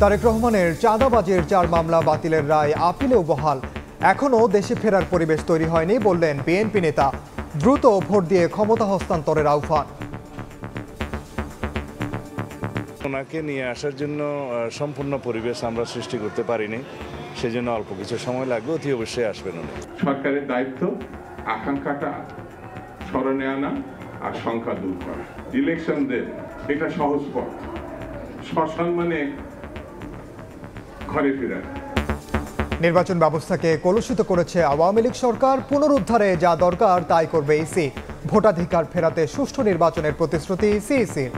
তারেক রহমানের চাঁদাবাজির 4 মামলা বাতিলের রায় আপিলেও বহাল। এখনও দেশে ফেরার পরিবেশ তৈরি হয়নি বললেন বিএনপি নেতা। দ্রুত ভোট দিয়ে ক্ষমতা হস্তান্তরের আহ্বান। ওনাকে নিয়ে আসার জন্য সম্পূর্ণ পরিবেশ আমরা সৃষ্টি করতে পারিনি, সেজন্য অল্প কিছু সময় লাগবে, অতি অবশ্যই আসবেন উনি। সরকারের দায়িত্ব আকাঙ্ক্ষাটা স্মরণে আনা আর সংখ্যা দূর করা। ইলেকশন দেন, এটা সহজ পথ, সসম্মানে ঘরে ফেরা। নির্বাচন ব্যবস্থাকে কলুষিত করেছে আওয়ামী লীগ সরকার। পুনরুদ্ধারে যা দরকার তাই করবে ইসি। ভোটাধিকার ফেরাতে সুষ্ঠু নির্বাচনের প্রতিশ্রুতি ইসির।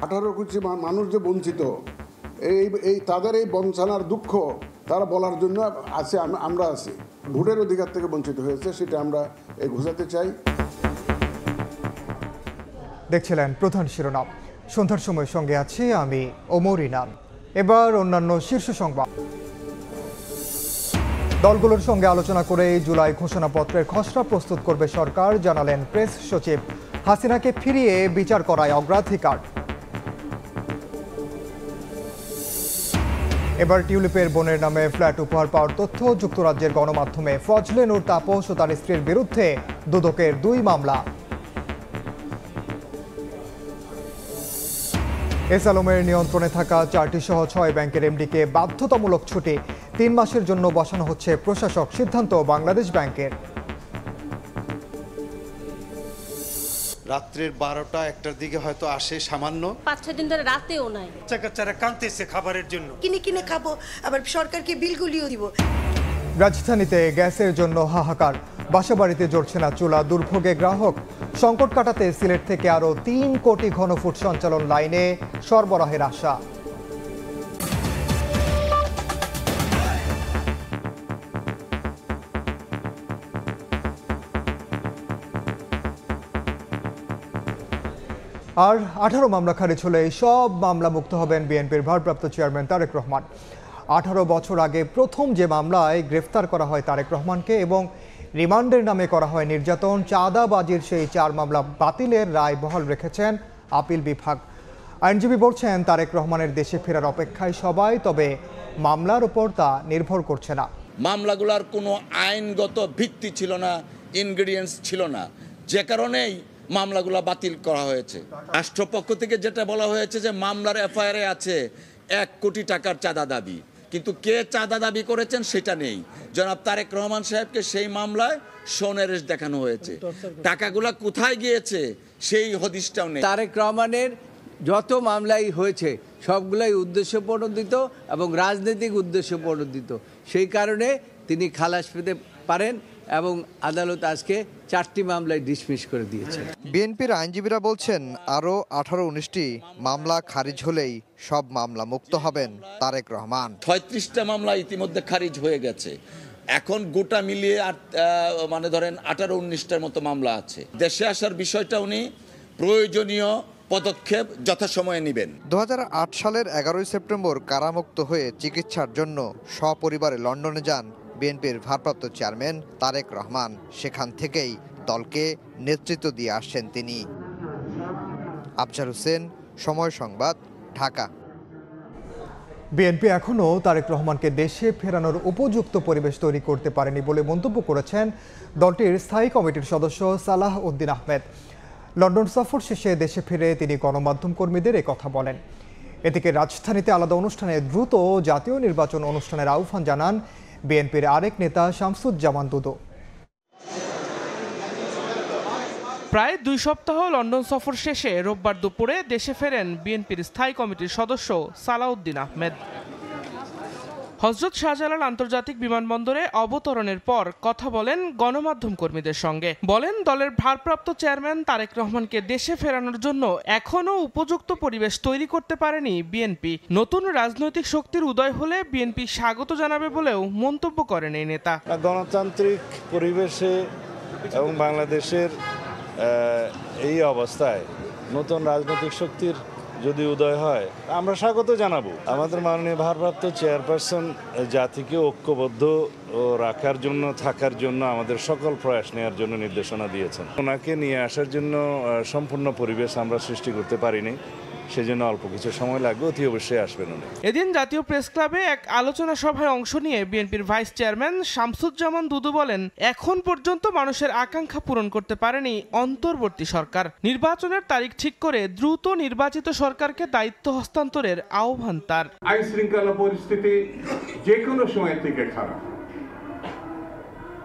18 কোটি মানুষ যে বঞ্চিত, এই তাদের এই বঞ্চনার দুঃখ তারা বলার জন্য আছে, আমরা আছি। ভোটের অধিকার থেকে বঞ্চিত হয়েছে, সেটা আমরা ঘোষাতে চাই। দেখছিলেন প্রধান শিরোনাম। সন্ধ্যার সময় সঙ্গে আছি আমি ওমর ইনান। এবার অন্যান্য শীর্ষ সংবাদ। দলগুলোর সঙ্গে আলোচনা করে জুলাই ঘোষণাপত্রের খসড়া প্রস্তুত করবে সরকার, জানালেন প্রেস সচিব। হাসিনাকে ফিরিয়ে বিচার করায় অগ্রাধিকার। এবার টিউলিপের বোনের নামে ফ্ল্যাট উপহার পাওয়ার তথ্য যুক্তরাজ্যের গণমাধ্যমে। ফজলে নূর তাপস ও তার স্ত্রীর বিরুদ্ধে দুদকের 2 মামলা। এস আলমের নিয়ন্ত্রণে থাকা 4টি সহ 6 ব্যাংকের এমডিকে বাধ্যতামূলক ছুটি। 3 মাসের জন্য বসানো হচ্ছে প্রশাসক, সিদ্ধান্ত বাংলাদেশ ব্যাংকের। রাত্রের 12টা-1টার দিকে হয়তো আসে সামান্য। 5-6 দিন ধরে রাতেও নাই। বাচ্চা-কাচ্চারা কাঁদতেছে খাবারের জন্য। কিনে খাবো, আবার সরকারকে বিলগুলিও দিব। রাজধানীতে গ্যাসের জন্য হাহাকার। বাসাবাড়িতে জ্বলছে না চুলা, দুর্ভোগে গ্রাহক। সংকট কাটাতে সিলেট থেকে আরও 3 কোটি ঘনফুট সঞ্চালন লাইনে সরবরাহের আশা। আর 18 মামলা খারিজ হলে সব মামলা মুক্ত হবেন বিএনপির ভারপ্রাপ্ত চেয়ারম্যান তারেক রহমান। 18 বছর আগে প্রথম যে মামলায় গ্রেফতার করা হয় তারেক রহমানকে এবং রিমান্ডের নামে করা হয় নির্যাতন, চাঁদাবাজির সেই 4 মামলা বাতিলের রায় বহাল রেখেছেন আপিল বিভাগ। আইনজীবী বলছেন তারেক রহমানের দেশে ফেরার অপেক্ষায় সবাই, তবে মামলার উপর তা নির্ভর করছে না। মামলাগুলোর কোনো আইনগত ভিত্তি ছিল না, ইনগ্রেডিয়েন্টস ছিল না, যে কারণেই মামলাগুলো বাতিল করা হয়েছে। রাষ্ট্রপক্ষ থেকে যেটা বলা হয়েছে যে মামলার এফআইআরে আছে 1 কোটি টাকার চাঁদা দাবি, কিন্তু কে চাঁদা দাবি করেছেন সেটা নেই। জনাব তারেক রহমান সাহেবকে সেই মামলায় সোনেরেশ দেখানো হয়েছে, টাকাগুলা কোথায় গিয়েছে সেই হদিশটাও নেই। তারেক রহমানের যত মামলাই হয়েছে সবগুলাই উদ্দেশ্য প্রণোদিত এবং রাজনৈতিক উদ্দেশ্য প্রণোদিত, সেই কারণে তিনি খালাস পেতে পারেন এবং আদালত আজকে 4টি মামলায় ডিসমিস করে দিয়েছে। বিএনপির আইনজীবীরা বলছেন আরও 18-19টি মামলা খারিজ হলেই সব মামলা মুক্ত হবেন তারেক রহমান। 36টা মামলা ইতিমধ্যে খারিজ হয়ে গেছে, এখন গোটা মিলিয়ে মানে ধরেন 18-19টার মতো মামলা আছে। দেশে আসার বিষয়টা উনি প্রয়োজনীয় পদক্ষেপ যথাসময়ে নেবেন। 2008 সালের 11 সেপ্টেম্বর কারামুক্ত হয়ে চিকিৎসার জন্য সপরিবারে লন্ডনে যান বিএনপির ভারপ্রাপ্ত চেয়ারম্যান তারেক রহমান। সেখান থেকেই দলকে নেতৃত্ব দিয়ে আসছেন তিনি। আফজাল হোসেন, সময় সংবাদ, ঢাকা। বিএনপি এখনও তারেক রহমানকে দেশে ফেরানোর উপযুক্ত পরিবেশ তৈরি করতে পারেনি বলে মন্তব্য করেছেন দলটির স্থায়ী কমিটির সদস্য সালাহ উদ্দিন আহমেদ। লন্ডন সফর শেষে দেশে ফিরে তিনি গণমাধ্যম কর্মীদের কথা বলেন। এদিকে রাজধানীতে আলাদা অনুষ্ঠানে দ্রুত জাতীয় নির্বাচন অনুষ্ঠানের আহ্বান জানান বিএনপির আরেক নেতা শামসুজ্জামান দুদু। প্রায় 2 সপ্তাহ লন্ডন সফর শেষে রোববার দুপুরে দেশে ফেরেন বিএনপির স্থায়ী কমিটির সদস্য সালাউদ্দিন আহমেদ। হযরত শাহজালাল আন্তর্জাতিক বিমানবন্দরে অবতরণের পর কথা বলেন গণমাধ্যম কর্মীদের সঙ্গে। বলেন দলের ভারপ্রাপ্ত চেয়ারম্যান তারেক রহমানকে দেশে ফেরানোর জন্য এখনও উপযুক্ত পরিবেশ তৈরি করতে পারেনি বিএনপি। নতুন রাজনৈতিক শক্তির উদয় হলে বিএনপি স্বাগত জানাবে বলেও মন্তব্য করেন এই নেতা। গণতান্ত্রিক পরিবেশে এবং বাংলাদেশের এই অবস্থায় নতুন রাজনৈতিক শক্তির যদি উদয় হয় আমরা স্বাগত জানাবো। আমাদের মাননীয় ভারপ্রাপ্ত চেয়ারপারসন জাতিকে ঐক্যবদ্ধ রাখার জন্য, থাকার জন্য আমাদের সকল প্রয়াস নেওয়ার জন্য নির্দেশনা দিয়েছেন। ওনাকে নিয়ে আসার জন্য সম্পূর্ণ পরিবেশ আমরা সৃষ্টি করতে পারিনি, সেজন্য অল্প কিছু সময় লাগবে, অতি অবশ্যই আসবেন উনি। এদিন জাতীয় প্রেস ক্লাবে এক আলোচনা সভায় অংশ নিয়ে বিএনপির ভাইস চেয়ারম্যান শামসুজ্জামান দুদু বলেন, এখন পর্যন্ত মানুষের আকাঙ্ক্ষা পূরণ করতে পারেনি অন্তর্বর্তী সরকার। নির্বাচনের তারিখ ঠিক করে দ্রুত নির্বাচিত সরকারকে দায়িত্ব হস্তান্তরের আহ্বান তার। আইন শৃঙ্খলা পরিস্থিতি যে কোনো সময় থেকে খারাপ।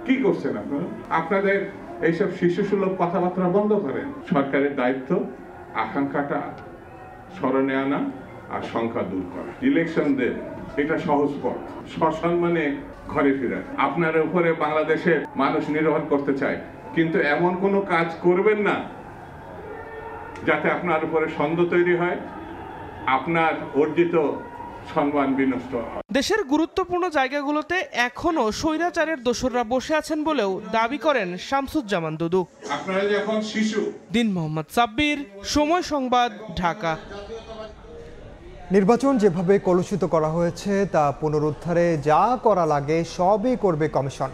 কি করছেন আপনারা? আপনাদের এইসব শিশুসুলভ কথাবার্তা বন্ধ করেন। সরকারের দায়িত্ব আকাঙ্ক্ষাটা স্মরণে আনা আর সংখ্যা দূর করা। ইলেকশন দেন, এটা সহজ পথ। সসম্মানে ঘরে ফেরার। আপনার উপরে বাংলাদেশের মানুষ নির্ভর করতে চায়, কিন্তু এমন কোনো কাজ করবেন না যাতে আপনার উপরে সন্দেহ তৈরি হয়, আপনার অর্জিত সম্মান বিনষ্ট হয়। দেশের গুরুত্বপূর্ণ জায়গাগুলোতে এখনো স্বৈরাচারের দোসররা বসে আছেন বলেও দাবি করেন শামসুজ্জামান দুদু। আপনারা যখন শিশু। দিন মোহাম্মদ সাব্বির, সময় সংবাদ, ঢাকা। নির্বাচন যেভাবে কলুষিত করা হয়েছে তা পুনরুদ্ধারে যা করা লাগে সবই করবে কমিশন।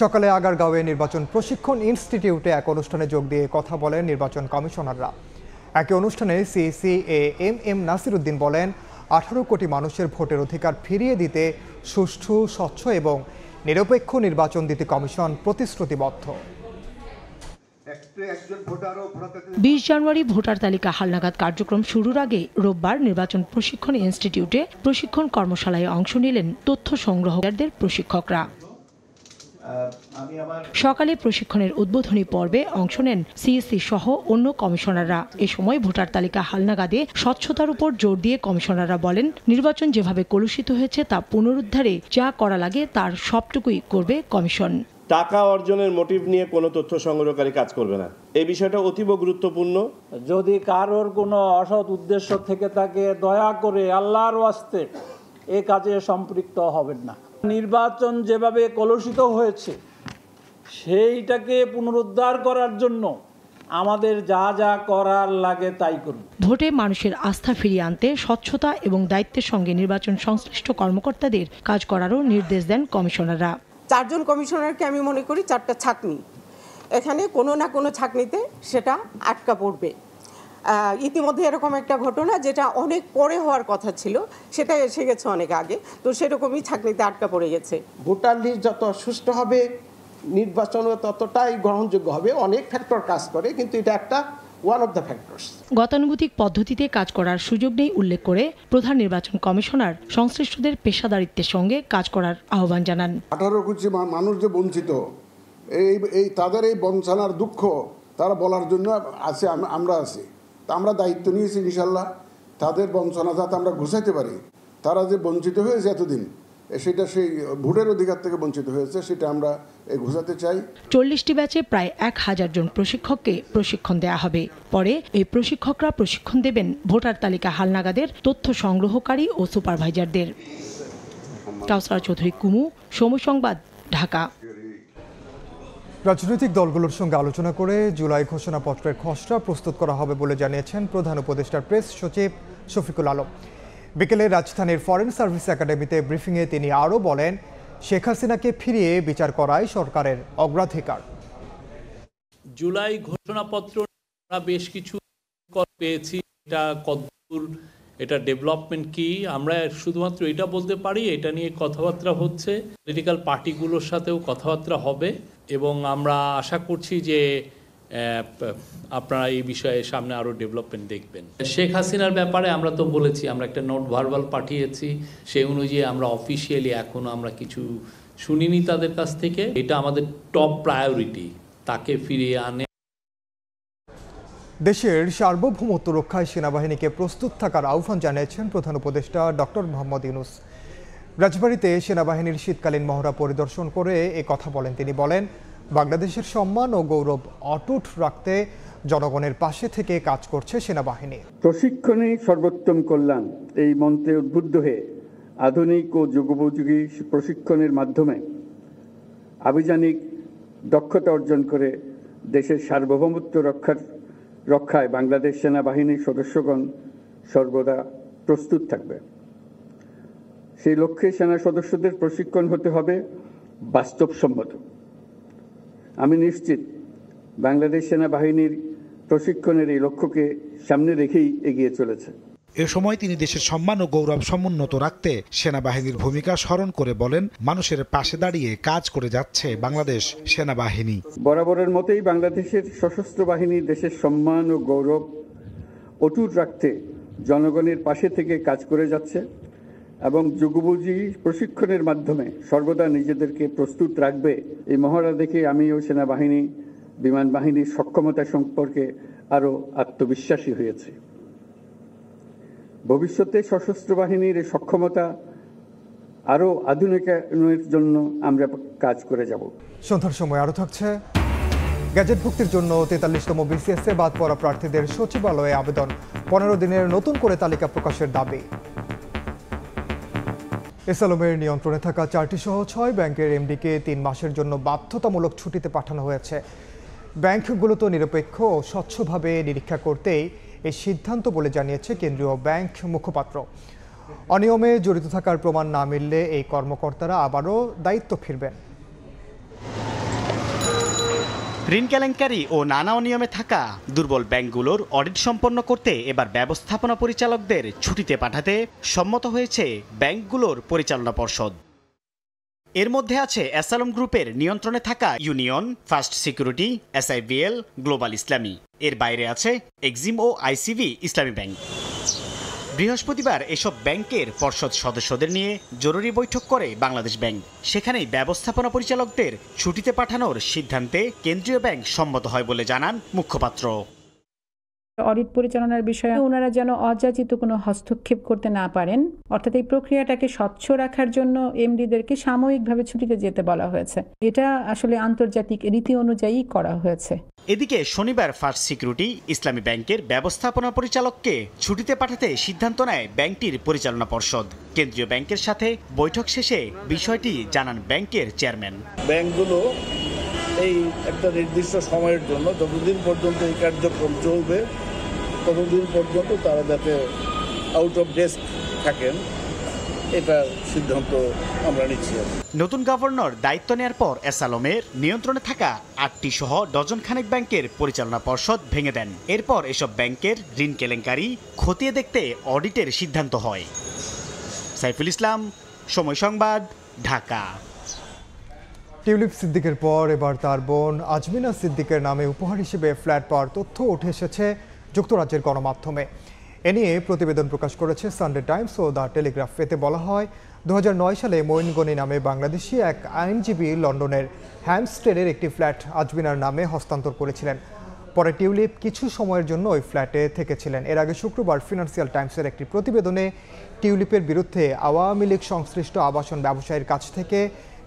সকালে আগারগাঁওয়ে নির্বাচন প্রশিক্ষণ ইনস্টিটিউটে এক অনুষ্ঠানে যোগ দিয়ে কথা বলেন নির্বাচন কমিশনাররা। একই অনুষ্ঠানে সিইসি এম নাসির উদ্দিন বলেন, 18 কোটি মানুষের ভোটের অধিকার ফিরিয়ে দিতে সুষ্ঠু, স্বচ্ছ এবং নিরপেক্ষ নির্বাচন দিতে কমিশন প্রতিশ্রুতিবদ্ধ। 20 জানুয়ারি ভোটার তালিকা হালনাগাদ কার্যক্রম শুরুর আগে রোববার নির্বাচন প্রশিক্ষণ ইনস্টিটিউটে প্রশিক্ষণ কর্মশালায় অংশ নিলেন তথ্য সংগ্রহকারীদের প্রশিক্ষকরা। সকালে প্রশিক্ষণের উদ্বোধনী পর্বে অংশ নেন সিইসি সহ অন্য কমিশনাররা। এ সময় ভোটার তালিকা হালনাগাদে স্বচ্ছতার উপর জোর দিয়ে কমিশনাররা বলেন, নির্বাচন যেভাবে কলুষিত হয়েছে তা পুনরুদ্ধারে যা করা লাগে তার সবটুকুই করবে কমিশন। টাকা অর্জনের মোটিভ নিয়ে কোনো তথ্য সংগ্রহকারী কাজ করবে না। এই বিষয়টা অতীব গুরুত্বপূর্ণ। যদি কারোর কোনো অসৎ উদ্দেশ্য থেকে থাকে, দয়া করে আল্লাহর ওয়াস্তে এ কাজে সম্পৃক্ত হবেন না। নির্বাচন যেভাবে কলুষিত হয়েছে সেইটাকে পুনরুদ্ধার করার জন্য আমাদের যা যা করার লাগে তাই করুন। ভোটে মানুষের আস্থা ফিরিয়ে আনতে স্বচ্ছতা এবং দায়িত্বের সঙ্গে নির্বাচন সংশ্লিষ্ট কর্মকর্তাদের কাজ করারও নির্দেশ দেন কমিশনাররা। 4 জন কমিশনারকে আমি মনে করি 4টা ছাঁকনি, এখানে কোনো না কোনো ছাঁকনিতে সেটা আটকা পড়বে। ইতিমধ্যে এরকম একটা ঘটনা যেটা অনেক পরে হওয়ার কথা ছিল, সেটা এসে গেছে অনেক আগে, তো সেরকমই ছাঁকনিতে আটকা পড়ে গেছে। ভোটার লিস্ট যত সুষ্ঠু হবে, নির্বাচনও ততটাই গ্রহণযোগ্য হবে। অনেক ফ্যাক্টর কাজ করে, কিন্তু এটা একটা ওয়ান অফ দ্য ফ্যাক্টরস। গতানুগতিক পদ্ধতিতে কাজ করার সুযোগ নেই উল্লেখ করে প্রধান নির্বাচন কমিশনার সংশ্লিষ্টদের পেশাদারিত্বের সঙ্গে কাজ করার আহ্বান জানান। 18 কোটি মানুষ যে বঞ্চিত, এই তাদের এই বঞ্চনার দুঃখ তারা বলার জন্য আছে, আমরা আছি। তা আমরা দায়িত্ব নিয়েছি ইনশাল্লাহ তাদের বঞ্চনা যাতে আমরা ঘুষাইতে পারি। তারা যে বঞ্চিত হয়েছে এতদিন, সেটা সেই ভোটের অধিকার থেকে বঞ্চিত হয়েছে, সেটা আমরা ঘুষাতে চাই। 40টি ব্যাচে প্রায় 1000 জন প্রশিক্ষককে প্রশিক্ষণ দেয়া হবে। পরে এই প্রশিক্ষকরা প্রশিক্ষণ দেবেন ভোটার তালিকা হালনাগাদের তথ্য সংগ্রহকারী ও সুপারভাইজারদের। কাউসার চৌধুরী কুমু, সময় সংবাদ, ঢাকা। রাজনৈতিক দলগুলোর সঙ্গে আলোচনা করে জুলাই ঘোষণাপত্রের খসড়া প্রস্তুত করা হবে বলে জানিয়েছেন প্রধান উপদেষ্টার প্রেস সচিব শফিকুল আলম। বিকেলে রাজধানীর ফরেন সার্ভিস একাডেমিতে ব্রিফিংয়ে তিনি আরও বলেন, শেখ হাসিনাকে ফিরিয়ে বিচার করাই সরকারের অগ্রাধিকার। জুলাই ঘোষণাপত্র বেশ কিছু পেয়েছি, এটা কতদূর, এটা ডেভেলপমেন্ট কি, আমরা শুধুমাত্র এটা বলতে পারি এটা নিয়ে কথাবার্তা হচ্ছে। পলিটিক্যাল পার্টিগুলোর সাথেও কথাবার্তা হবে এবং আমরা আশা করছি যে আপনারা এই বিষয়ে সামনে আরও ডেভেলপমেন্ট দেখবেন। শেখ হাসিনার ব্যাপারে আমরা তো বলেছি, আমরা একটা নোট ভার্বাল পাঠিয়েছি, সেই অনুযায়ী আমরা অফিসিয়ালি এখনও আমরা কিছু শুনিনি তাদের কাছ থেকে। এটা আমাদের টপ প্রায়োরিটি, তাকে ফিরিয়ে আনে। দেশের সার্বভৌমত্ব রক্ষায় সেনাবাহিনীকে প্রস্তুত থাকার আহ্বান জানিয়েছেন প্রধান উপদেষ্টা ডক্টর মোহাম্মদ ইউনূস। রাজবাড়ীতে সেনাবাহিনীর শীতকালীন মহড়া পরিদর্শন করে এ কথা বলেন তিনি। বলেন, বাংলাদেশের সম্মান ও গৌরব অটুট রাখতে জনগণের পাশে থেকে কাজ করছে সেনাবাহিনী। প্রশিক্ষণে সর্বোত্তম কল্যাণ এই মন্ত্রে উদ্বুদ্ধ হয়ে আধুনিক ও যুগোপযোগী প্রশিক্ষণের মাধ্যমে আভিযানিক দক্ষতা অর্জন করে দেশের সার্বভৌমত্ব রক্ষায় বাংলাদেশ সেনাবাহিনীর সদস্যগণ সর্বদা প্রস্তুত থাকবে। সেই লক্ষ্যে সেনা সদস্যদের প্রশিক্ষণ হতে হবে বাস্তবসম্মত। আমি নিশ্চিত বাংলাদেশ সেনাবাহিনীর প্রশিক্ষণের এই লক্ষ্যকে সামনে রেখেই এগিয়ে চলেছে। এ সময় তিনি দেশের সম্মান ও গৌরব সমুন্নত রাখতে সেনাবাহিনীর ভূমিকা স্মরণ করে বলেন, মানুষের পাশে দাঁড়িয়ে কাজ করে যাচ্ছে বাংলাদেশ সেনাবাহিনী। বরাবরের মতোই বাংলাদেশের সশস্ত্র বাহিনী দেশের সম্মান ও গৌরব অটুট রাখতে জনগণের পাশে থেকে কাজ করে যাচ্ছে এবং যুগোপযোগী প্রশিক্ষণের মাধ্যমে সর্বদা নিজেদেরকে প্রস্তুত রাখবে। এই মহড়া দেখে আমিও সেনাবাহিনী, বিমান বাহিনীর সক্ষমতা সম্পর্কে আরও আত্মবিশ্বাসী হয়েছি। ভবিষ্যতে সশস্ত্র বাহিনীর এই সক্ষমতা আরও আধুনিকায়নের জন্য আমরা কাজ করে যাব। সন্ধ্যার সময় আরও থাকছে গ্যাজেটভুক্তির জন্য 43তম বিসিএসে বাদ পড়া প্রার্থীদের সচিবালয়ে আবেদন, 15 দিনের নতুন করে তালিকা প্রকাশের দাবি। এসআলমের নিয়ন্ত্রণে থাকা 4টি সহ 6 ব্যাংকের এমডিকে 3 মাসের জন্য বাধ্যতামূলক ছুটিতে পাঠানো হয়েছে। ব্যাংকগুলো তো নিরপেক্ষ ও স্বচ্ছভাবে নিরীক্ষা করতেই এই সিদ্ধান্ত বলে জানিয়েছে কেন্দ্রীয় ব্যাংক মুখপাত্র। অনিয়মে জড়িত থাকার প্রমাণ না মিললে এই কর্মকর্তারা আবারও দায়িত্ব ফিরবেন। ঋণ কেলেঙ্কারি ও নানা অনিয়মে থাকা দুর্বল ব্যাংকগুলোর অডিট সম্পন্ন করতে এবার ব্যবস্থাপনা পরিচালকদের ছুটিতে পাঠাতে সম্মত হয়েছে ব্যাংকগুলোর পরিচালনা পর্ষদ। এর মধ্যে আছে এসআলম গ্রুপের নিয়ন্ত্রণে থাকা union, first security, SIBL, global ইসলামী। এর বাইরে আছে এক্সিম ও আইসিবি ইসলামী ব্যাংক। বৃহস্পতিবার এসব ব্যাংকের পর্ষদ সদস্যদের নিয়ে জরুরি বৈঠক করে বাংলাদেশ ব্যাংক। সেখানেই ব্যবস্থাপনা পরিচালকদের ছুটিতে পাঠানোর সিদ্ধান্তে কেন্দ্রীয় ব্যাংক সম্মত হয় বলে জানান মুখপাত্র। অডিট পরিচালনার বিষয়ে ওনারা যেন অযাচিত কোনো হস্তক্ষেপ করতে না পারেন, অর্থাৎ এই প্রক্রিয়াটাকে স্বচ্ছ রাখার জন্য এমডিদেরকে সাময়িকভাবে ছুটিতে যেতে বলা হয়েছে। এটা আসলে আন্তর্জাতিক রীতি অনুযায়ী করা হয়েছে। এদিকে শনিবার ফার্স্ট সিকিউরিটি ইসলামী ব্যাংকের ব্যবস্থাপনা পরিচালককে ছুটিতে পাঠাতে সিদ্ধান্ত নেয় ব্যাংকটির পরিচালনা পর্ষদ। কেন্দ্রীয় ব্যাংকের সাথে বৈঠক শেষে বিষয়টি জানান ব্যাংকের চেয়ারম্যান। ব্যাংকগুলো এই একটা নির্দিষ্ট সময়ের জন্য যতদিন পর্যন্ত এই কার্যক্রম চলবে ততদিন পর্যন্ত তারা যাতে আউট অফ ডেস্ক থাকেন, এটা সিদ্ধান্ত আমরা নিচ্ছি। নতুন গভর্নর দায়িত্ব নেওয়ার পর এসআলমের নিয়ন্ত্রণে থাকা 8টি সহ ডজনখানেক ব্যাংকের পরিচালনা পর্ষদ ভেঙে দেন। এরপর এসব ব্যাংকের ঋণ কেলেঙ্কারি খতিয়ে দেখতে অডিটের সিদ্ধান্ত হয়। সাইফুল ইসলাম, সময় সংবাদ, ঢাকা। টিউলিপ সিদ্দিকের পর এবার তার বোন আজমিনা সিদ্দিকের নামে উপহার হিসেবে ফ্ল্যাট পাওয়ার তথ্য উঠে এসেছে যুক্তরাজ্যের গণমাধ্যমে। এ নিয়ে প্রতিবেদন প্রকাশ করেছে সানডে টাইমস ও দ্য টেলিগ্রাফ। এতে বলা হয়, 2009 সালে মঈন গনি নামে বাংলাদেশি এক আইনজীবী লন্ডনের হ্যামস্টেডের একটি ফ্ল্যাট আজমিনার নামে হস্তান্তর করেছিলেন। পরে টিউলিপ কিছু সময়ের জন্য ওই ফ্ল্যাটে থেকেছিলেন। এর আগে শুক্রবার ফিনান্সিয়াল টাইমসের একটি প্রতিবেদনে টিউলিপের বিরুদ্ধে আওয়ামী লীগ সংশ্লিষ্ট আবাসন ব্যবসায়ীর কাছ থেকে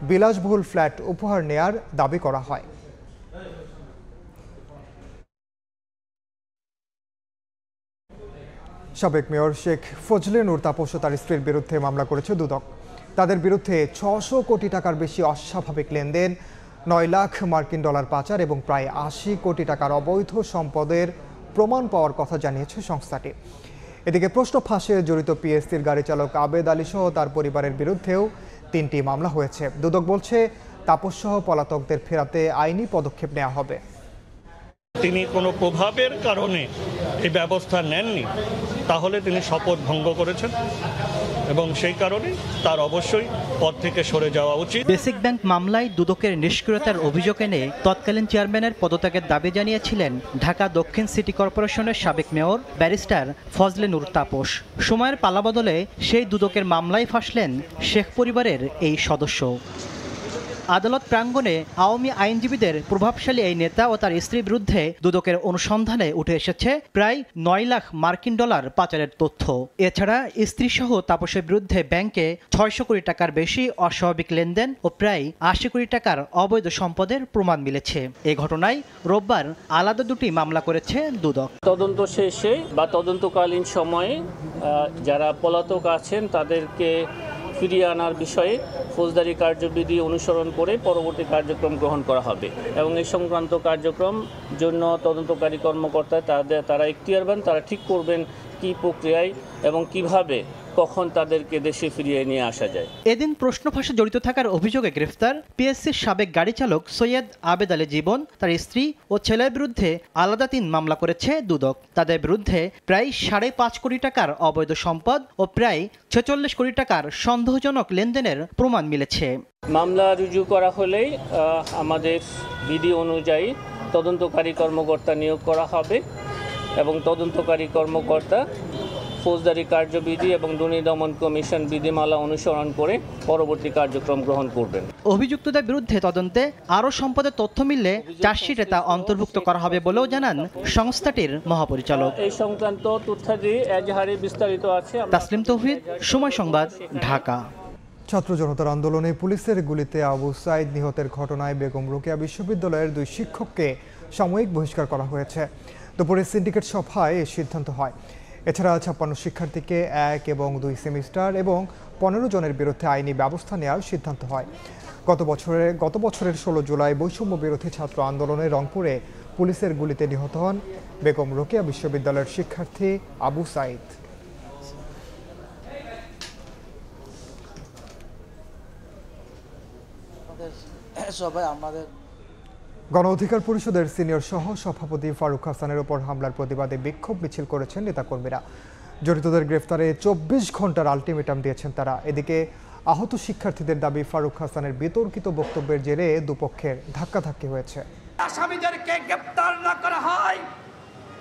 বিলাসবহুল ফ্ল্যাট উপহার নেয়ার দাবি করা হয়। সাবেক মেয়র শেখ ফজলে নূর তাপস ও তার স্ত্রীর বিরুদ্ধে মামলা করেছে দুদক। তাদের বিরুদ্ধে 600 কোটি টাকার বেশি অস্বাভাবিক লেনদেন, 9 লাখ মার্কিন ডলার পাচার এবং প্রায় 80 কোটি টাকার অবৈধ সম্পদের প্রমাণ পাওয়ার কথা জানিয়েছে সংস্থাটি। এদিকে প্রশ্ন ফাঁসে জড়িত পিএসসির গাড়ি চালক আবেদ আলী সহ তার পরিবারের বিরুদ্ধেও 3টি মামলা হয়েছে। দুদক বলছে, তাপস সহ পলাতকদের ফেরাতে আইনি পদক্ষেপ নেওয়া হবে। তিনি কোনো প্রভাবের কারণে এই ব্যবস্থা নেননি, তাহলে তিনি শপথ ভঙ্গ করেছেন এবং সেই কারণে তার অবশ্যই পদ থেকে সরে যাওয়া উচিত। বেসিক ব্যাংক মামলায় দুদকের নিষ্ক্রিয়তার অভিযোগ এনে তৎকালীন চেয়ারম্যানের পদত্যাগের দাবি জানিয়েছিলেন ঢাকা দক্ষিণ সিটি কর্পোরেশনের সাবেক মেয়র ব্যারিস্টার ফজলে নূর তাপস। সময়ের পালাবদলে সেই দুদকের মামলায় ফাঁসলেন শেখ পরিবারের এই সদস্য। আদালত প্রাঙ্গণে আওয়ামী আইনজীবীদের প্রভাবশালী এই নেতা ও তার স্ত্রীর বিরুদ্ধে দুদকের অনুসন্ধানে উঠে এসেছে প্রায় 9 লাখ মার্কিন ডলার পাচারের তথ্য। এছাড়া স্ত্রীসহ তাপসের বিরুদ্ধে ব্যাংকে 600 কোটি টাকার বেশি অস্বাভাবিক লেনদেন ও প্রায় 80 কোটি টাকার অবৈধ সম্পদের প্রমাণ মিলেছে। এ ঘটনায় রোববার আলাদা 2টি মামলা করেছে দুদক। তদন্ত শেষে বা তদন্তকালীন সময়ে যারা পলাতক আছেন তাদেরকে ফিরিয়ে আনার বিষয়ে ফৌজদারি কার্যবিধি অনুসরণ করে পরবর্তী কার্যক্রম গ্রহণ করা হবে এবং এই সংক্রান্ত কার্যক্রম জন্য তদন্তকারী কর্মকর্তা তারা এখতিয়ারবান, তারা ঠিক করবেন কী প্রক্রিয়ায় এবং কিভাবে কখন তাদেরকে দেশে ফিরিয়ে নিয়ে আসা যায়। এদিন প্রশ্ন ফাঁসে জড়িত থাকার অভিযোগে গ্রেফতার পিএসসির সাবেক গাড়ি চালক সৈয়দ আবেদ আলী জীবন, তার স্ত্রী ও ছেলের বিরুদ্ধে আলাদা 3 মামলা করেছে দুদক। তাদের বিরুদ্ধে প্রায় 5.5 কোটি টাকার অবৈধ সম্পদ ও প্রায় 46 কোটি টাকার সন্দেহজনক লেনদেনের প্রমাণ মিলেছে। মামলা রুজু করা হলেই আমাদের বিধি অনুযায়ী তদন্তকারী কর্মকর্তা নিয়োগ করা হবে এবং তদন্তকারী কর্মকর্তা ফৌজদারি কার্যবিধি এবং দুর্নীতি দমন কমিশন বিধিমালা অনুসরণ করে পরবর্তী কার্যক্রম গ্রহণ করবেন। অভিযুক্তদের বিরুদ্ধে তদন্তে আরও সম্পদের তথ্য মিললে চার্জশিটে তা অন্তর্ভুক্ত করা হবে বলেও জানান সংস্থাটির মহাপরিচালক। এই সংক্রান্ত তথ্যাদি এজাহারে বিস্তারিত আছে। তাসলিম তৌহিদ, সময় সংবাদ, ঢাকা। ছাত্র জনতার আন্দোলনে পুলিশের গুলিতে আবু সাইদ নিহতের ঘটনায় বেগম রোকেয়া বিশ্ববিদ্যালয়ের 2 শিক্ষককে সাময়িক বহিষ্কার করা হয়েছে। দুপুরে সিন্ডিকেট সভায় এই সিদ্ধান্ত হয়। এছাড়া 56 শিক্ষার্থীকে 1 এবং 2 সেমিস্টার এবং 15 জনের বিরুদ্ধে আইনি ব্যবস্থা নেওয়ার সিদ্ধান্ত হয়। গত বছরের 16 জুলাই বৈষম্য বিরোধী ছাত্র আন্দোলনে রংপুরে পুলিশের গুলিতে নিহত হন বেগম রোকেয়া বিশ্ববিদ্যালয়ের শিক্ষার্থী আবু সাইদ। গণ অধিকার পরিষদের সিনিয়র সহ সভাপতি ফারুক হাসানের উপর হামলার প্রতিবাদে বিক্ষোভ মিছিল করেছেন নেতাকর্মীরা। জড়িতদের গ্রেফতারে 24 ঘন্টার আলটিমেটাম দিয়েছেন তারা। এদিকে আহত শিক্ষার্থীদের দাবি, ফারুক হাসানের বিতর্কিত বক্তব্যের জেরে দুপক্ষের ধাক্কাধাক্কি হয়েছে। আসামিদেরকে গ্রেফতার না করা হয়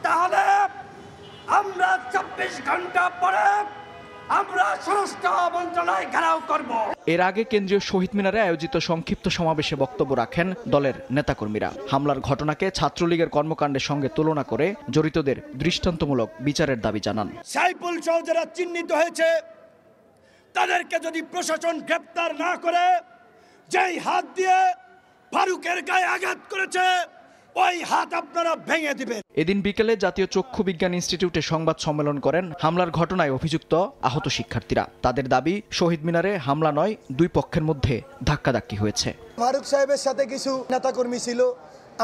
তাহলে আমরা 24 ঘন্টা পরে আমরা স্বরাষ্ট্র মন্ত্রণালয় ঘেরাও করব। এর আগে কেন্দ্রীয় শহীদ মিনারে আয়োজিত সংক্ষিপ্ত সমাবেশে বক্তব্য রাখেন দলের নেতাকর্মীরা। হামলার ঘটনাকে ছাত্রলীগের কর্মকাণ্ডের সঙ্গে তুলনা করে জড়িতদের দৃষ্টান্তমূলক বিচারের দাবি জানান। সাইফুল সহ যারা চিহ্নিত হয়েছে তাদেরকে যদি প্রশাসন গ্রেফতার না করে, যেই হাত দিয়ে ফারুকের গায়ে আঘাত করেছে ওই হাত আপনারা ভেঙে দিবেন। এদিন বিকেলে জাতীয় চক্ষু বিজ্ঞান ইনস্টিটিউটে সংবাদ সম্মেলন করেন হামলার ঘটনায় অভিযুক্ত আহত শিক্ষার্থীরা। তাদের দাবি, শহীদ মিনারে হামলা নয়, 2 পক্ষের মধ্যে ধাক্কাধাক্কি হয়েছে। ফারুক সাহেবের সাথে কিছু নেতাকর্মী ছিল,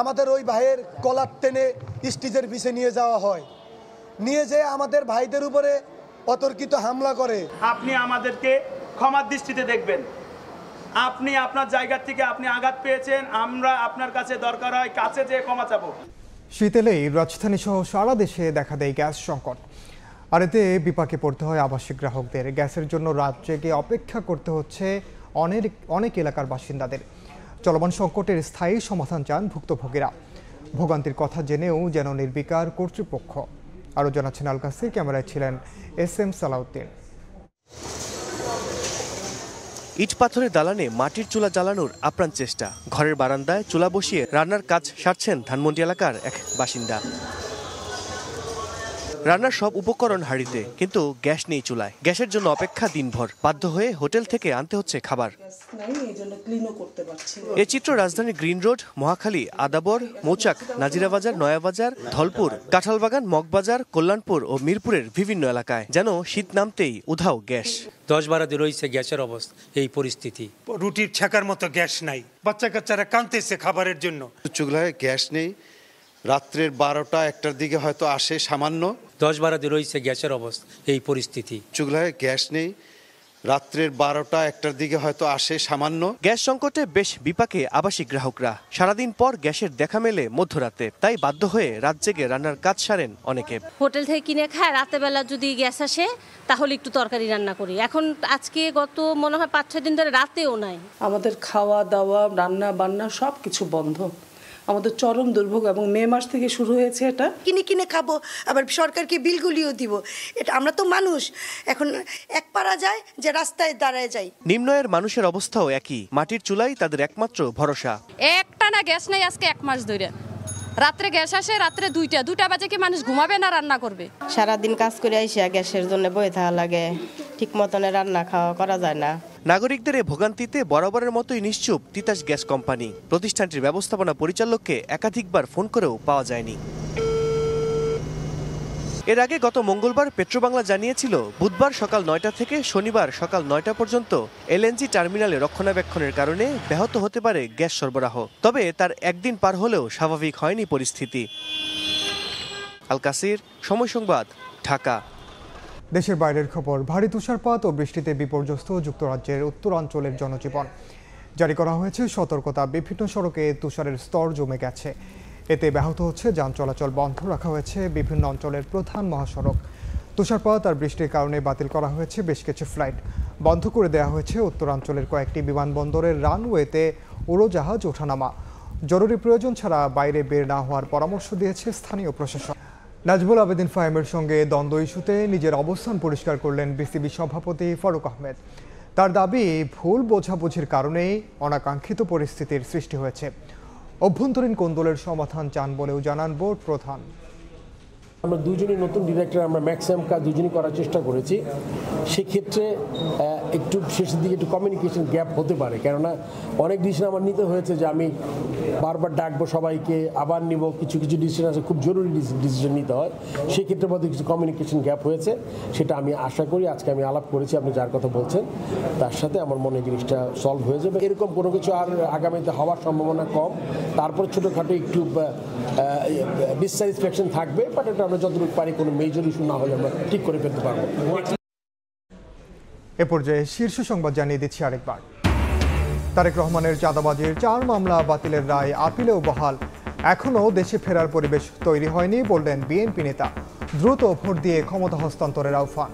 আমাদের ওই ভাইয়ের কলার টেনে স্টেজের পিছে নিয়ে যাওয়া হয়, নিয়ে যেয়ে আমাদের ভাইদের উপরে অতর্কিত হামলা করে। আপনি আমাদেরকে ক্ষমার দৃষ্টিতে দেখবেন। আপনি আপনার জায়গা থেকে আপনি আঘাত পেয়েছেন, আমরা আপনার কাছে দরকার হয় কাছে যেয়ে ক্ষমা চাবো। শীতেলেই রাজধানী সহ সারা দেশে দেখা দেয় গ্যাস সংকট। আর এতে বিপাকে পড়তে হয় আবাসিক গ্রাহকদের। গ্যাসের জন্য রাত জেগে অপেক্ষা করতে হচ্ছে অনেক এলাকার বাসিন্দাদের। চলমান সংকটের স্থায়ী সমাধান চান ভুক্তভোগীরা। ভোগান্তির কথা জেনেও যেন নির্বিকার কর্তৃপক্ষ। আরও জানাচ্ছেন আল কাসির, ক্যামেরায় ছিলেন SM সালাউদ্দিন। ইট পাথরের দালানে মাটির চুলা জ্বালানোর আপ্রাণ চেষ্টা। ঘরের বারান্দায় চুলা বসিয়ে রান্নার কাজ সারছেন ধানমন্ডি এলাকার এক বাসিন্দা। রান্নার সব উপকরণ হাঁড়িতে, কিন্তু গ্যাস নেই চুলায়। গ্যাসের জন্য অপেক্ষা দিনভর। বাধ্য হয়ে হোটেল থেকে আনতে হচ্ছে খাবার। এ চিত্র রাজধানীর গ্রিন রোড, মহাখালী, আদাবর, মৌচাক, নাজিরাবাজার, নয়াবাজার, ধলপুর, কাঁঠালবাগান, মগবাজার, কল্যাণপুর ও মিরপুরের বিভিন্ন এলাকায়। যেন শীত নামতেই উধাও গ্যাস। 10-12 দিন রয়েছে গ্যাসের অবস্থা, এই পরিস্থিতি। রুটির ছেঁকার মতো গ্যাস নাই, বাচ্চা কাচ্চারা কাঁদতেছে খাবারের জন্য। চুলায় গ্যাস নেই, রাত্রের 12টা-1টার দিকে হয়তো আসে সামান্য। 10-12 দিন রয়েছে গ্যাসের অবস্থা, এই পরিস্থিতি। চুলায় গ্যাস নেই, রাত্রের 12টা-1টার দিকে হয়তো আসে সামান্য। গ্যাস সংকটে বেশ বিপাকে আবাসিক গ্রাহকরা। সারাদিন পর গ্যাসের দেখা মেলে মধ্যরাতে, তাই বাধ্য হয়ে রাত জেগে রান্নার কাজ সারেন অনেকে। হোটেল থেকে কিনে খায়, রাতে বেলা যদি গ্যাস আসে তাহলে একটু তরকারি রান্না করি। এখন আজকে গত মনে হয় 5-6 দিন ধরে রাতেও নাই। আমাদের খাওয়া দাওয়া, রান্না বান্না সব কিছু বন্ধ। আমাদের চরম দুর্ভোগ, এবং মে মাস থেকে শুরু হয়েছে এটা। কিনে খাবো, আবার সরকারকে বিলগুলিও দিব। এটা আমরা তো মানুষ, এখন এক পারা যায় যে রাস্তায় দাঁড়ায় যাই। নিম্ন আয়ের মানুষের অবস্থাও একই। মাটির চুলাই তাদের একমাত্র ভরসা। একটা না গ্যাস নাই আজকে 1 মাস ধরে। রাত্রে গ্যাস আসে, রাত্রে 2টা বাজে কি মানুষ ঘুমাবে না রান্না করবে? সারাদিন কাজ করে আইসা গ্যাসের জন্য বয়ে থাকা লাগে, ঠিক মতনে রান্না খাওয়া করা যায় না। নাগরিকদের এই ভোগান্তিতে বরাবরের মতোই নিশ্চুপ তিতাস গ্যাস কোম্পানি। প্রতিষ্ঠানটির ব্যবস্থাপনা পরিচালককে একাধিকবার ফোন করেও পাওয়া যায়নি। এর আগে গত মঙ্গলবার পেট্রোবাংলা জানিয়েছিল, বুধবার সকাল 9টা থেকে শনিবার সকাল 9টা পর্যন্ত LNG টার্মিনালে রক্ষণাবেক্ষণের কারণে ব্যাহত হতে পারে গ্যাস সরবরাহ। তবে তার একদিন পার হলেও স্বাভাবিক হয়নি পরিস্থিতি। আল কাসির, সময় সংবাদ, ঢাকা। দেশের বাইরের খবর। ভারী তুষারপাত ও বৃষ্টিতে বিপর্যস্ত যুক্তরাজ্যের উত্তরাঞ্চলের জনজীবন। জারি করা হয়েছে সতর্কতা। বিভিন্ন সড়কে তুষারের স্তর জমে গেছে, এতে ব্যাহত হচ্ছে যান চলাচল। বন্ধ রাখা হয়েছে বিভিন্ন অঞ্চলের প্রধান মহাসড়ক। তুষারপাত আর বৃষ্টির কারণে বাতিল করা হয়েছে বেশ কিছু ফ্লাইট। বন্ধ করে দেওয়া হয়েছে উত্তরাঞ্চলের কয়েকটি বিমানবন্দরের রানওয়েতে উড়োজাহাজ ওঠানামা। জরুরি প্রয়োজন ছাড়া বাইরে বের না হওয়ার পরামর্শ দিয়েছে স্থানীয় প্রশাসন। নাজমুল আবেদিন ফাহিমের সঙ্গে দ্বন্দ্ব ইস্যুতে নিজের অবস্থান পরিষ্কার করলেন বিসিবি সভাপতি ফারুক আহমেদ। তার দাবি, ভুল বোঝাবুঝির কারণেই অনাকাঙ্ক্ষিত পরিস্থিতির সৃষ্টি হয়েছে। অভ্যন্তরীণ কোন্দলের সমাধান চান বলেও জানান বোর্ড প্রধান। আমরা দুজনই নতুন ডিরেক্টর, আমরা ম্যাক্সিমাম কাজ দুজনই করার চেষ্টা করেছি। সেক্ষেত্রে একটু শেষের দিকে একটু কমিউনিকেশন গ্যাপ হতে পারে, কেননা অনেক ডিসিশন আমার নিতে হয়েছে যে আমি বারবার ডাকবো সবাইকে, আবার নিব। কিছু কিছু ডিসিশন আছে খুব জরুরি ডিসিশন নিতে হয়, সেক্ষেত্রে মধ্যে কিছু কমিউনিকেশন গ্যাপ হয়েছে। সেটা আমি আশা করি আজকে আমি আলাপ করেছি, আপনি যার কথা বলছেন তার সাথে আমার মনে হয় জিনিসটা সলভ হয়ে যাবে। এরকম কোনো কিছু আর আগামীতে হওয়ার সম্ভাবনা কম। তারপর ছোটোখাটো একটু ডিসস্যাটিসফ্যাকশন থাকবে, বাট এটা আমরা যতটুকু পারি কোনো মেজর ইস্যু না হলে আমরা ঠিক করে ফেলতে পারবো। এ পর্যায়ে শীর্ষ সংবাদ জানিয়ে দিচ্ছি আরেকবার। তারেক রহমানের চাঁদাবাজির 4 মামলা বাতিলের রায় আপিলেও বহাল। এখনও দেশে ফেরার পরিবেশ তৈরি হয়নি বললেন বিএনপি নেতা। দ্রুত ভোট দিয়ে ক্ষমতা হস্তান্তরের আহ্বান।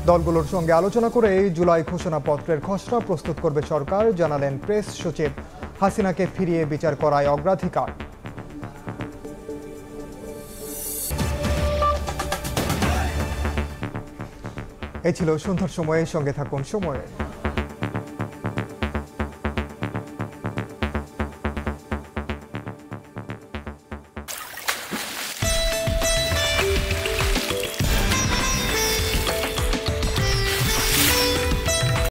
দলগুলোর সঙ্গে আলোচনা করে জুলাই ঘোষণাপত্রের খসড়া প্রস্তুত করবে সরকার, জানালেন প্রেস সচিব। হাসিনাকে ফিরিয়ে বিচার করায় অগ্রাধিকার। এই ছিল সন্ধ্যার সময়ের সঙ্গে থাকুন সময়ে।